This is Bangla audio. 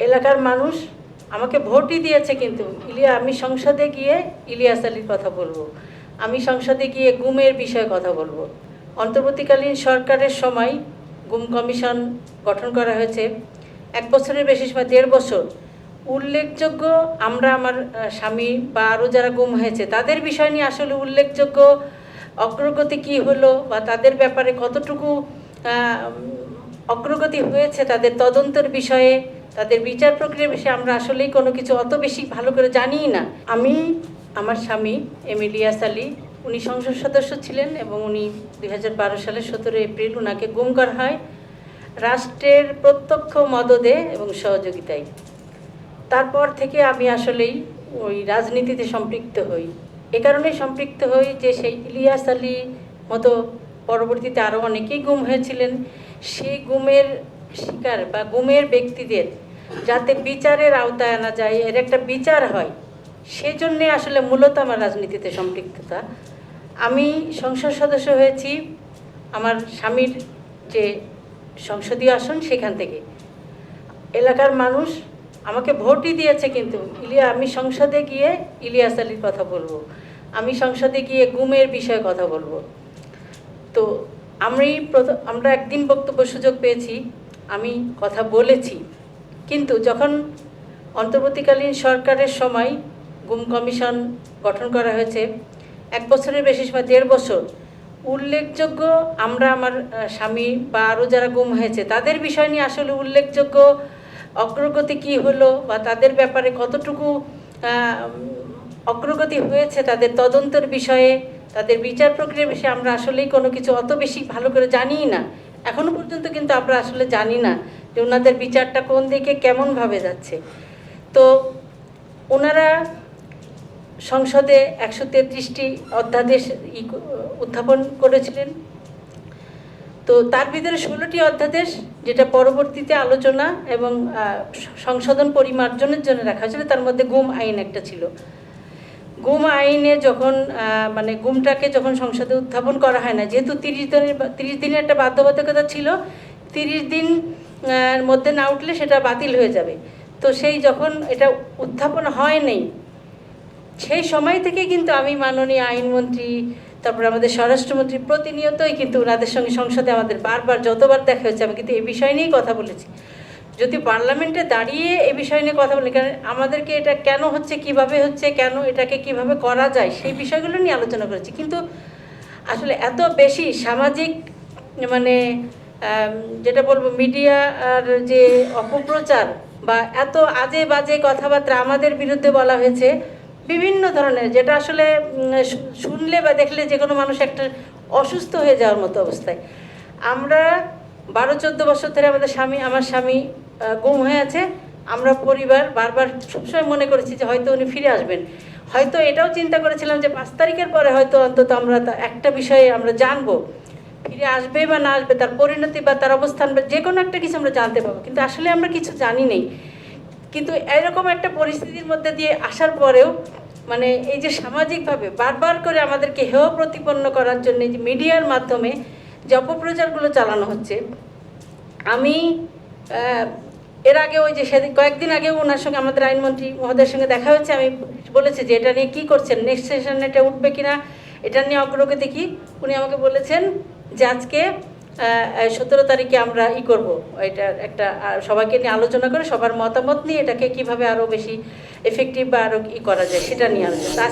এলাকার মানুষ আমাকে ভোটই দিয়েছে, কিন্তু আমি সংসদে গিয়ে ইলিয়াস আলীর কথা বলবো, আমি সংসদে গিয়ে গুমের বিষয়ে কথা বলবো। অন্তর্বর্তীকালীন সরকারের সময় গুম কমিশন গঠন করা হয়েছে, 1 বছরের বেশি সময়, 1.5 বছর। উল্লেখযোগ্য আমরা আমার স্বামী বা আরও যারা গুম হয়েছে তাদের বিষয় নিয়ে আসলে উল্লেখযোগ্য অগ্রগতি কি হলো বা তাদের ব্যাপারে কতটুকু অগ্রগতি হয়েছে, তাদের তদন্তের বিষয়ে, তাদের বিচার প্রক্রিয়ার বিষয়ে আমরা আসলেই কোনো কিছু অত বেশি ভালো করে জানিই না। আমি আমার স্বামী ইলিয়াস আলী, উনি সংসদ সদস্য ছিলেন এবং উনি 2012 সালের 17 এপ্রিল ওনাকে গুম করা হয় রাষ্ট্রের প্রত্যক্ষ মদদে এবং সহযোগিতায়। তারপর থেকে আমি আসলেই ওই রাজনীতিতে সম্পৃক্ত হই। এ কারণেই সম্পৃক্ত হই যে সেই ইলিয়াস আলী মতো পরবর্তীতে আরও অনেকেই গুম হয়েছিলেন, সেই গুমের শিকার বা গুমের ব্যক্তিদের যাতে বিচারের আওতায় আনা যায়, এর একটা বিচার হয়, সেজন্যে আসলে মূলত আমার রাজনীতিতে সম্পৃক্ততা। আমি সংসদ সদস্য হয়েছি আমার স্বামীর যে সংসদীয় আসন সেখান থেকে। এলাকার মানুষ আমাকে ভোটই দিয়েছে, কিন্তু আমি সংসদে গিয়ে ইলিয়াস আলীর কথা বলবো, আমি সংসদে গিয়ে গুমের বিষয়ে কথা বলবো। তো আমরা একদিন বক্তব্য সুযোগ পেয়েছি, আমি কথা বলেছি, কিন্তু যখন অন্তর্বর্তীকালীন সরকারের সময় গুম কমিশন গঠন করা হয়েছে, 1 বছরের বেশি সময়, 1.5 বছর। উল্লেখযোগ্য আমরা আমার স্বামী বা আরও যারা গুম হয়েছে তাদের বিষয় নিয়ে আসলে উল্লেখযোগ্য অগ্রগতি কি হলো বা তাদের ব্যাপারে কতটুকু অগ্রগতি হয়েছে, তাদের তদন্তের বিষয়ে, তাদের বিচার প্রক্রিয়ার বিষয়ে আমরা আসলেই কোনো কিছু অত বেশি ভালো করে জানিই না। এখনও পর্যন্ত কিন্তু আমরা আসলে জানি না যে ওনাদের বিচারটা কোন দিকে কেমনভাবে যাচ্ছে। তো ওনারা সংসদে 133টি অধ্যাদেশ উত্থাপন করেছিলেন। তো তার ভিতরে 16টি অধ্যাদেশ যেটা পরবর্তীতে আলোচনা এবং সংশোধন পরিমার্জনের জন্য রাখা হয়েছিল, তার মধ্যে গুম আইন একটা ছিল। গুম আইনে যখন গুমটাকে যখন সংসদে উত্থাপন করা হয় না, যেহেতু 30 দিনের একটা বাধ্যবাধকতা ছিল, 30 দিন মধ্যে না উঠলে সেটা বাতিল হয়ে যাবে। তো সেই যখন এটা উত্থাপন হয়নি, সেই সময় থেকে কিন্তু আমি মাননীয় আইনমন্ত্রী, তারপরে আমাদের স্বরাষ্ট্রমন্ত্রী প্রতিনিয়তই কিন্তু ওনাদের সঙ্গে সংসদে আমাদের বারবার যতবার দেখা হয়েছে আমি কিন্তু এই বিষয় নিয়েই কথা বলেছি। যদি পার্লামেন্টে দাঁড়িয়ে এই বিষয় নিয়ে কথা বলি, কারণ আমাদেরকে এটা কেন হচ্ছে, কিভাবে হচ্ছে, কেন এটাকে কিভাবে করা যায়, সেই বিষয়গুলো নিয়ে আলোচনা করেছি। কিন্তু আসলে এত বেশি সামাজিক যেটা বলবো মিডিয়ার যে অপপ্রচার বা এত আজে বাজে কথাবার্তা আমাদের বিরুদ্ধে বলা হয়েছে বিভিন্ন ধরনের, যেটা আসলে শুনলে বা দেখলে যে কোনো মানুষ একটা অসুস্থ হয়ে যাওয়ার মতো অবস্থায়। আমরা 12-14 বছর ধরে আমার স্বামী গুম হয়ে আছে। আমরা পরিবার বারবার সবসময় মনে করেছি যে হয়তো উনি ফিরে আসবেন, হয়তো এটাও চিন্তা করেছিলাম যে 5 তারিখের পরে হয়তো অন্তত আমরা একটা বিষয়ে আমরা জানবো, ফিরে আসবে বা না আসবে, তার পরিণতি বা তার অবস্থান বা যে কোনো একটা কিছু আমরা জানতে পারবো। কিন্তু আসলে আমরা কিছু জানি নেই। কিন্তু এরকম একটা পরিস্থিতির মধ্যে দিয়ে আসার পরেও এই যে সামাজিকভাবে বারবার করে আমাদেরকে হেয় প্রতিপন্ন করার জন্য যে মিডিয়ার মাধ্যমে যে অপপ্রচারগুলো চালানো হচ্ছে, আমি এর আগে ওই যে কয়েকদিন আগেও ওনার সঙ্গে আমাদের আইনমন্ত্রী মহোদয়ের সঙ্গে দেখা হয়েছে, আমি বলেছি যে এটা নিয়ে কী করছেন, নেক্সট সেশনে এটা উঠবে কিনা, এটা নিয়ে অগ্রগতি কী। উনি আমাকে বলেছেন যে আজকে 17 তারিখে আমরা করব, এটা একটা সবাইকে নিয়ে আলোচনা করে সবার মতামত নিয়ে এটাকে কিভাবে আরও বেশি এফেক্টিভ বা আরও করা যায় সেটা নিয়ে আলোচনা।